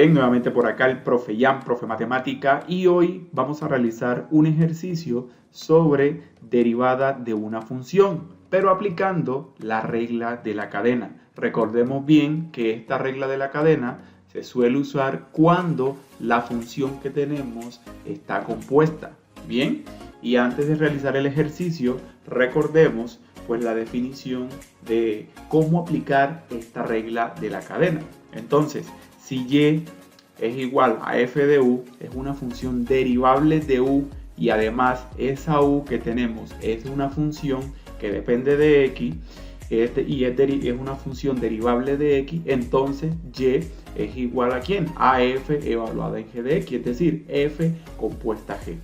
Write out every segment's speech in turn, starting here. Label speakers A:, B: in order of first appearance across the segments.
A: Bien, nuevamente por acá el profe Jan, profe Matemática, y hoy vamos a realizar un ejercicio sobre derivada de una función, pero aplicando la regla de la cadena. Recordemos bien que esta regla de la cadena se suele usar cuando la función que tenemos está compuesta. Bien, y antes de realizar el ejercicio, recordemos pues la definición de cómo aplicar esta regla de la cadena. Entonces, si y es igual a f de u, es una función derivable de u y además esa u que tenemos es una función que depende de x y es una función derivable de x, entonces y es igual a ¿quién? A f evaluada en g de x, es decir, f compuesta g.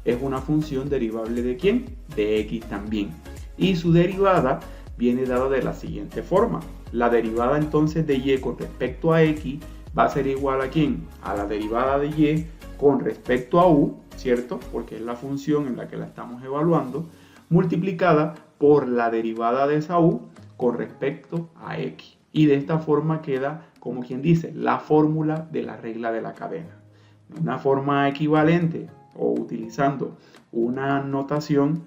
A: Es una función derivable de ¿quién? De x también. Y su derivada viene dada de la siguiente forma. La derivada entonces de y con respecto a x va a ser igual a ¿quién? A la derivada de y con respecto a u, ¿cierto? Porque es la función en la que la estamos evaluando, multiplicada por la derivada de esa u con respecto a x. Y de esta forma queda, como quien dice, la fórmula de la regla de la cadena. Una forma equivalente o utilizando una notación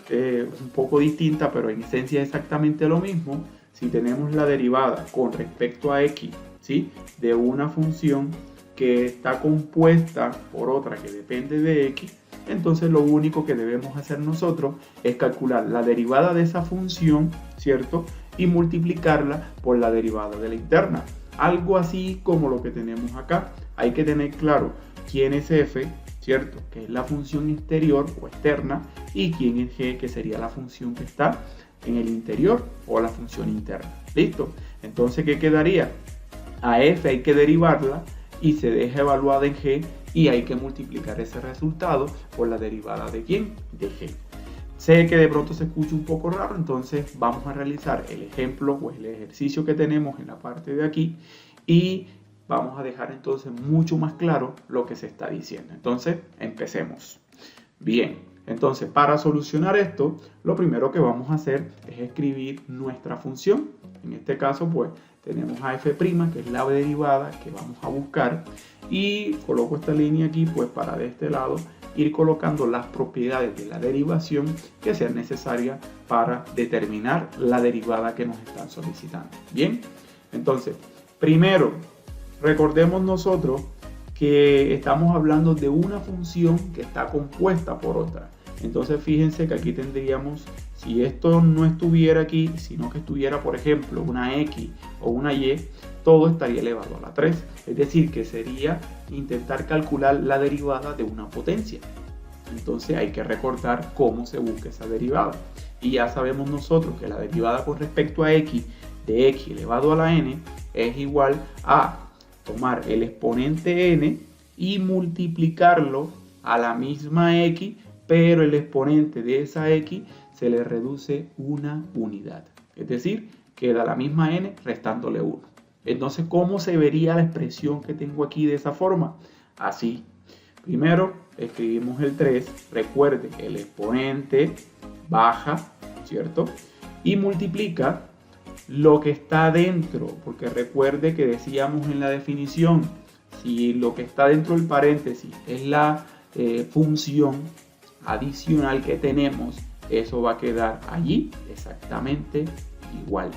A: un poco distinta, pero en esencia exactamente lo mismo. Si tenemos la derivada con respecto a x, ¿sí?, de una función que está compuesta por otra que depende de x, entonces lo único que debemos hacer nosotros es calcular la derivada de esa función, ¿cierto?, y multiplicarla por la derivada de la interna. Algo así como lo que tenemos acá. Hay que tener claro quién es f, ¿cierto?, que es la función exterior o externa, y quién es g, que sería la función que está en el interior o la función interna. ¿Listo? Entonces, ¿qué quedaría? A f hay que derivarla y se deja evaluada en g y hay que multiplicar ese resultado por la derivada de ¿quién? De g. Sé que de pronto se escucha un poco raro, entonces vamos a realizar el ejemplo o el ejercicio que tenemos en la parte de aquí y vamos a dejar entonces mucho más claro lo que se está diciendo. Entonces, empecemos. Bien, entonces para solucionar esto, lo primero que vamos a hacer es escribir nuestra función. En este caso, pues, tenemos a f', que es la derivada que vamos a buscar, y coloco esta línea aquí, pues, para de este lado ir colocando las propiedades de la derivación que sean necesarias para determinar la derivada que nos están solicitando. Bien, entonces, primero, recordemos nosotros que estamos hablando de una función que está compuesta por otra. Entonces fíjense que aquí tendríamos, si esto no estuviera aquí, sino que estuviera, por ejemplo, una x o una y, todo estaría elevado a la 3. Es decir, que sería intentar calcular la derivada de una potencia. Entonces hay que recordar cómo se busca esa derivada. Y ya sabemos nosotros que la derivada con respecto a x de x elevado a la n es igual a tomar el exponente n y multiplicarlo a la misma x, pero el exponente de esa x se le reduce una unidad. Es decir, queda la misma n restándole 1. Entonces, ¿cómo se vería la expresión que tengo aquí de esa forma? Así. Primero, escribimos el 3. Recuerde que el exponente baja, ¿cierto? Y multiplica lo que está dentro, porque recuerde que decíamos en la definición, si lo que está dentro del paréntesis es la función adicional que tenemos, eso va a quedar allí exactamente igual.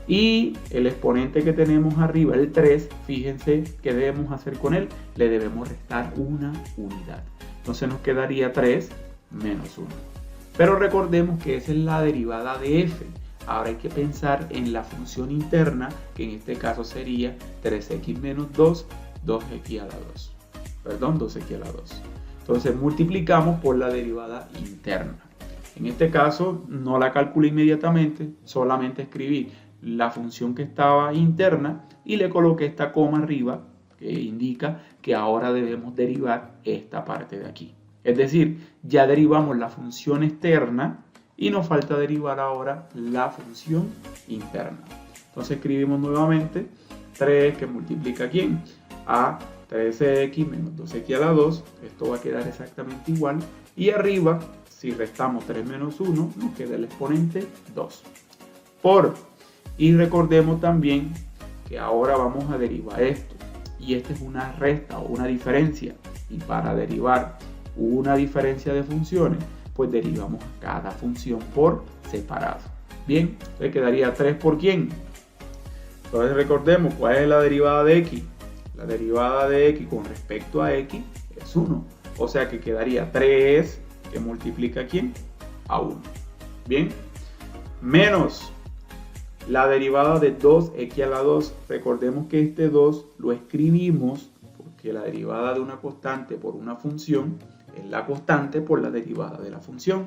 A: Y el exponente que tenemos arriba, el 3, fíjense qué debemos hacer con él, le debemos restar una unidad. Entonces nos quedaría 3 menos 1. Pero recordemos que esa es la derivada de f. Ahora hay que pensar en la función interna, que en este caso sería 3x menos 2, 2x a la 2. Perdón, 2x a la 2. Entonces multiplicamos por la derivada interna. En este caso no la calculé inmediatamente, solamente escribí la función que estaba interna y le coloqué esta coma arriba que indica que ahora debemos derivar esta parte de aquí. Es decir, ya derivamos la función externa y nos falta derivar ahora la función interna. Entonces escribimos nuevamente 3 que multiplica ¿quién? A 13x menos 2x a la 2. Esto va a quedar exactamente igual. Y arriba, si restamos 3 menos 1, nos queda el exponente 2. Y recordemos también que ahora vamos a derivar esto. y esta es una resta o una diferencia. Y para derivar una diferencia de funciones, pues derivamos cada función por separado. Bien, le quedaría 3 por quién. Entonces recordemos cuál es la derivada de x. La derivada de x con respecto a x es 1. O sea que quedaría 3 que multiplica a quién? A 1. Bien, menos la derivada de 2x a la 2. Recordemos que este 2 lo escribimos porque la derivada de una constante por una función es la constante por la derivada de la función.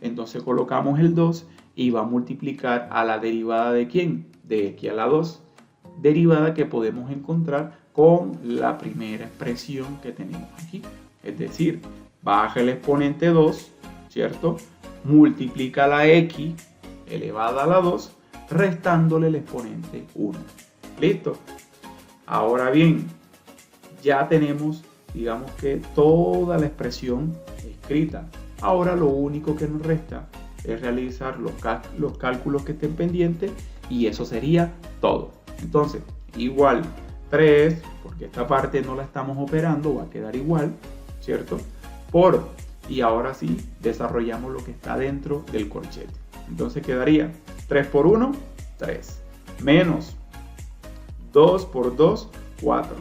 A: Entonces colocamos el 2 y va a multiplicar a la derivada de ¿quién? De x a la 2. Derivada que podemos encontrar con la primera expresión que tenemos aquí. Es decir, baja el exponente 2, ¿cierto? Multiplica la x elevada a la 2, restándole el exponente 1. ¿Listo? Ahora bien, ya tenemos, digamos que toda la expresión escrita. Ahora lo único que nos resta es realizar los cálculos que estén pendientes y eso sería todo. Entonces, igual 3, porque esta parte no la estamos operando, va a quedar igual, ¿cierto? Y ahora sí, desarrollamos lo que está dentro del corchete. Entonces quedaría 3 por 1, 3, menos 2 por 2, 4.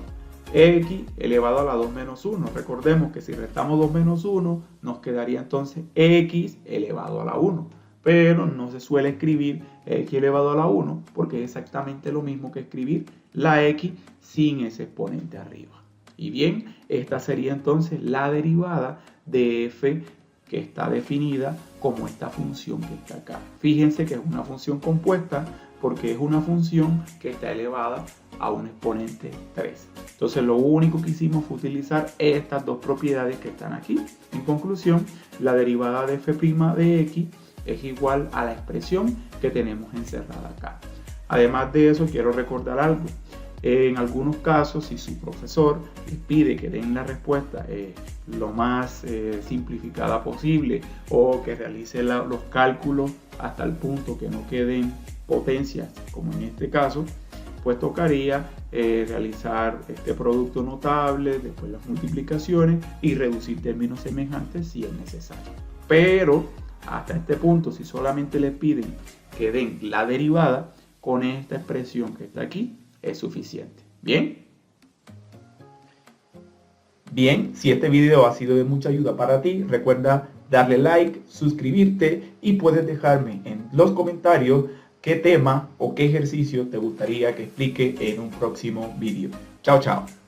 A: X elevado a la 2 menos 1. Recordemos que si restamos 2 menos 1, nos quedaría entonces x elevado a la 1. Pero no se suele escribir x elevado a la 1 porque es exactamente lo mismo que escribir la x sin ese exponente arriba. Y bien, esta sería entonces la derivada de f que está definida como esta función que está acá. Fíjense que es una función compuesta porque es una función que está elevada a un exponente 3. Entonces lo único que hicimos fue utilizar estas dos propiedades que están aquí. En conclusión, la derivada de f' de x es igual a la expresión que tenemos encerrada acá. Además de eso, quiero recordar algo. En algunos casos, si su profesor les pide que den la respuesta lo más simplificada posible o que realice los cálculos hasta el punto que no queden potencias, como en este caso, pues tocaría realizar este producto notable, después las multiplicaciones y reducir términos semejantes si es necesario. Pero hasta este punto, si solamente les piden que den la derivada, con esta expresión que está aquí es suficiente. ¿Bien? Bien, si este video ha sido de mucha ayuda para ti, recuerda darle like, suscribirte y puedes dejarme en los comentarios qué tema o qué ejercicio te gustaría que explique en un próximo video. Chao, chao.